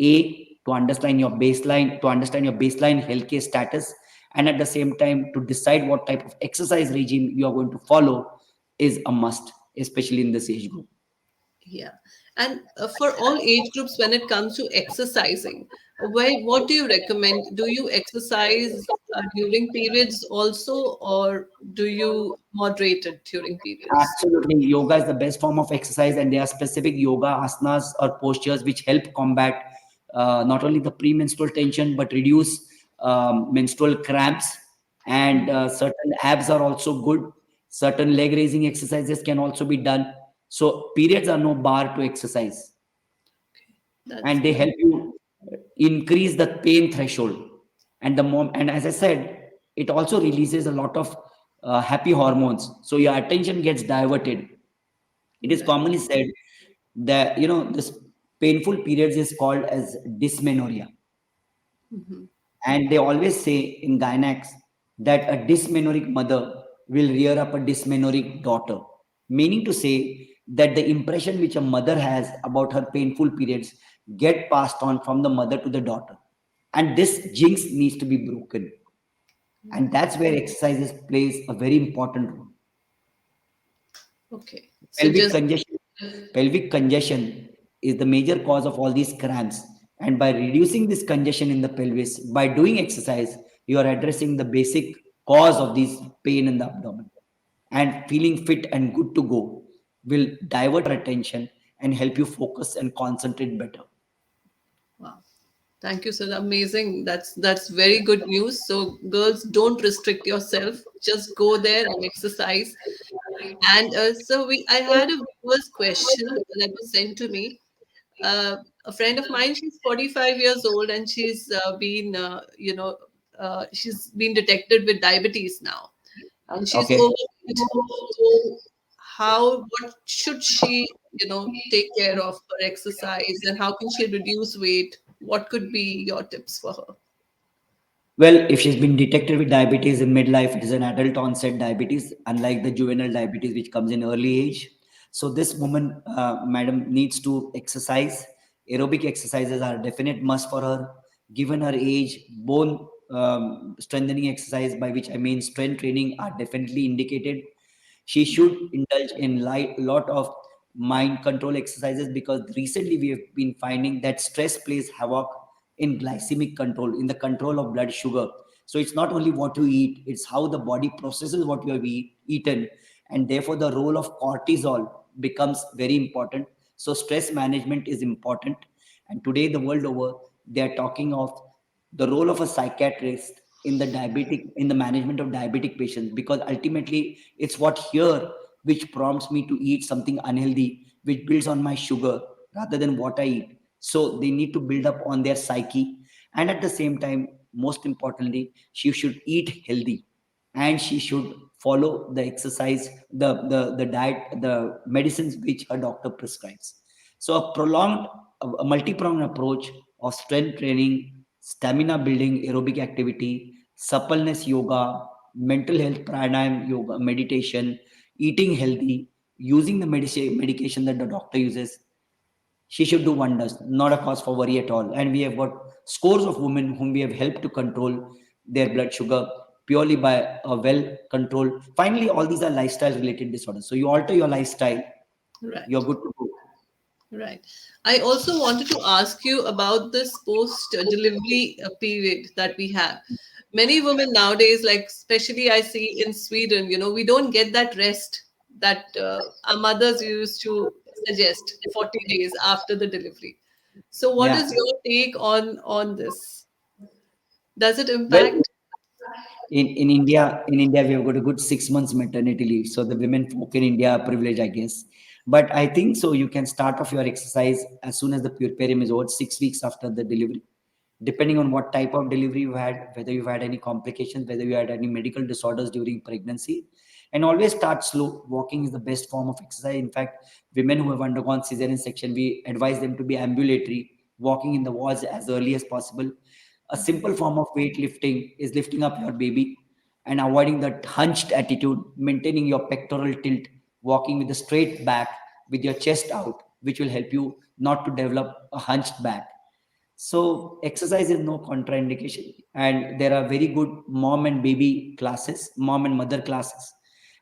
A, to understand your baseline healthcare status, and at the same time to decide what type of exercise regime you are going to follow is a must, especially in this age group. Yeah. And for all age groups, when it comes to exercising, what do you recommend? Do you exercise during periods also, or do you moderate it during periods? Absolutely. Yoga is the best form of exercise, and there are specific yoga asanas or postures which help combat not only the premenstrual tension but reduce menstrual cramps. And certain abs are also good. Certain leg raising exercises can also be done. So, periods are no bar to exercise, That's and they very help you increase the pain threshold. And as I said, it also releases a lot of happy hormones, so your attention gets diverted. It is right. commonly said that this painful periods is called as dysmenorrhea, Mhm. and they always say in gynacs that a dysmenoric mother will rear up a dysmenoric daughter, meaning to say that the impression which a mother has about her painful periods get passed on from the mother to the daughter, and this jinx needs to be broken, and Right. that's where exercises plays a very important role. Okay. So Pelvic just congestion, pelvic congestion is the major cause of all these cramps. And by reducing this congestion in the pelvis, by doing exercise, you are addressing the basic cause of this pain in the abdomen. And feeling fit and good to go will divert your attention and help you focus and concentrate better. wow. Thank you, sir. Amazing. That's very good news. So girls, don't restrict yourself. Just go there and exercise. And so I had a viewer's question that was sent to me. A friend of mine, she's 45 years old, and she's been detected with diabetes now, and she's Okay. overweight. So what should she, take care of her exercise, and how can she reduce weight? What could be your tips for her? Well, if she's been detected with diabetes in midlife, it is an adult onset diabetes, unlike the juvenile diabetes, which comes in early age. So, this woman, madam, needs to exercise. Aerobic exercises are a definite must for her. Given her age, bone strengthening exercise, by which I mean strength training, are definitely indicated. She should indulge in lot of mind control exercises, because recently we have been finding that stress plays havoc in glycemic control, in the control of blood sugar. So it's not only what you eat, it's how the body processes what you have eaten, and therefore the role of cortisol becomes very important. So stress management is important, and today the world over they are talking of the role of a psychiatrist in the management of diabetic patients, because ultimately it's what here which prompts me to eat something unhealthy which builds on my sugar rather than what I eat. So they need to build up on their psyche, and at the same time, most importantly, she should eat healthy, and she should follow the exercise, the diet, the medicines which her doctor prescribes. So a multi-pronged approach of strength training, stamina building, aerobic activity, suppleness yoga, mental health pranayam yoga, meditation, eating healthy, using the medication that the doctor uses, she should do wonders, not a cause for worry at all. And we have got scores of women whom we have helped to control their blood sugar purely by a well controlled. Finally, all these are lifestyle related disorders. So you alter your lifestyle, you're Right. good to go. Right. I also wanted to ask you about this post delivery period that we have. Many women nowadays, like especially I see in Sweden, we don't get that rest that our mothers used to suggest 40 days after the delivery. So what Yeah. is your take on this? Does it Well, impact? in India, we have got a good 6 months maternity leave. So the women folk in India are privileged, I guess. But I think so you can start off your exercise as soon as the puerperium is over, 6 weeks after the delivery, depending on what type of delivery you had, whether you've had any complications, whether you had any medical disorders during pregnancy. And always start slow. Walking is the best form of exercise. In fact, women who have undergone cesarean section, we advise them to be ambulatory, walking in the walls as early as possible. A simple form of weightlifting is lifting up your baby and avoiding that hunched attitude, maintaining your pectoral tilt, walking with a straight back, with your chest out, which will help you not to develop a hunched back. So exercise is no contraindication, and there are very good mom and baby classes, mom and mother classes.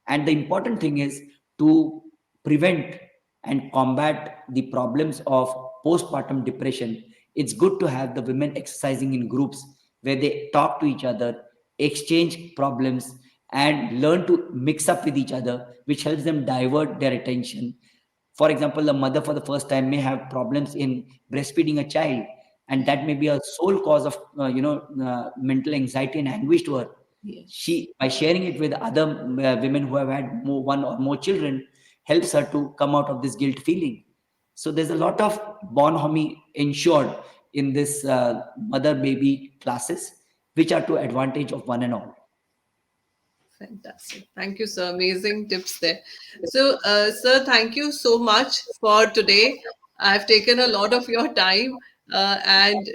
And the important thing is to prevent and combat the problems of postpartum depression. It's good to have the women exercising in groups where they talk to each other, exchange problems, and learn to mix up with each other, which helps them divert their attention. For example, the mother for the first time may have problems in breastfeeding a child, and that may be a sole cause of mental anxiety and anguish to her. Yes. She, by sharing it with other women who have had one or more children, helps her to come out of this guilt feeling. So there's a lot of bonhomie ensured in this mother baby classes, which are to advantage of one and all. Fantastic. Thank you, sir. Amazing tips there. So, sir, thank you so much for today. I've taken a lot of your time, and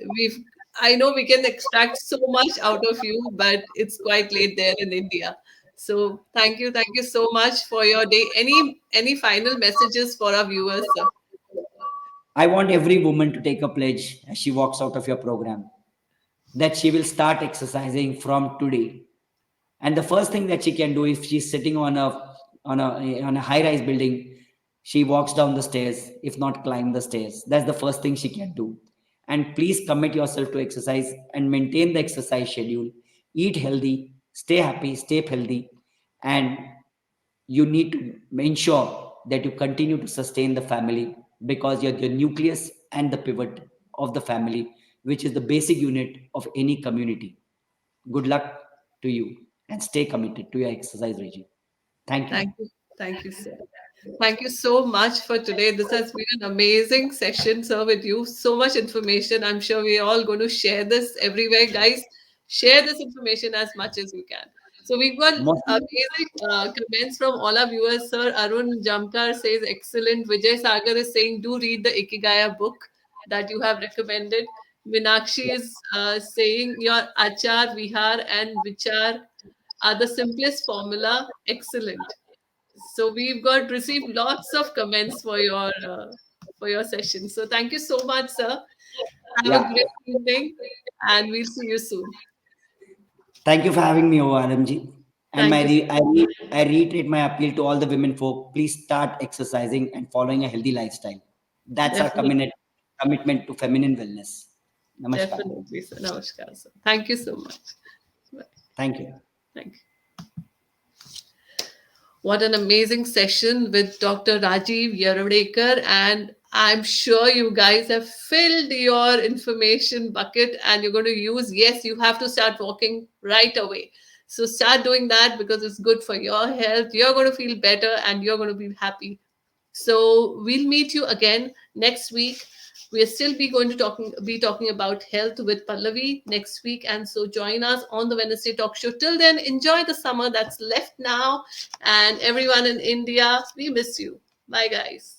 I know we can extract so much out of you, but it's quite late there in India. So, thank you so much for your day. Any final messages for our viewers, sir? I want every woman to take a pledge as she walks out of your program that she will start exercising from today. And the first thing that she can do, if she's sitting on a high rise building, she walks down the stairs, if not climb the stairs. That's the first thing she can do. And please commit yourself to exercise and maintain the exercise schedule. Eat healthy, stay happy, stay healthy, and you need to ensure that you continue to sustain the family, because you're the nucleus and the pivot of the family, which is the basic unit of any community. Good luck to you, and stay committed to your exercise regime. Thank you. Thank you. Thank you, sir. Thank you so much for today. This has been an amazing session, sir, with you. So much information. I'm sure we're all going to share this everywhere. Guys, share this information as much as you can. So we've got Most, amazing comments from all our viewers, sir. Arun Jamkar says, excellent. Vijay Sagar is saying, do read the Ikigaya book that you have recommended. Minakshi is saying, your achar, vihar, and vichar are the simplest formula. Excellent. So we've got received lots of comments for your session. So thank you so much, sir. Have a yeah. great evening, and we'll see you soon. Thank you for having me over, RMG. And Thank you. I reiterate my appeal to all the women folk: please start exercising and following a healthy lifestyle. That's our Definitely, commitment to feminine wellness. Namaskar. definitely, sir. Namaskar, sir. Thank you so much. Bye. Thank you. Thank you. What an amazing session with Dr. Rajiv Yeravdekar. And I'm sure you guys have filled your information bucket and you're going to use, yes, you have to start walking right away. So start doing that because it's good for your health. You're going to feel better and you're going to be happy. So we'll meet you again next week. We'll still be talking about health with Pallavi next week. And so join us on the Wednesday talk show. Till then, enjoy the summer that's left now. And everyone in India, we miss you. Bye guys.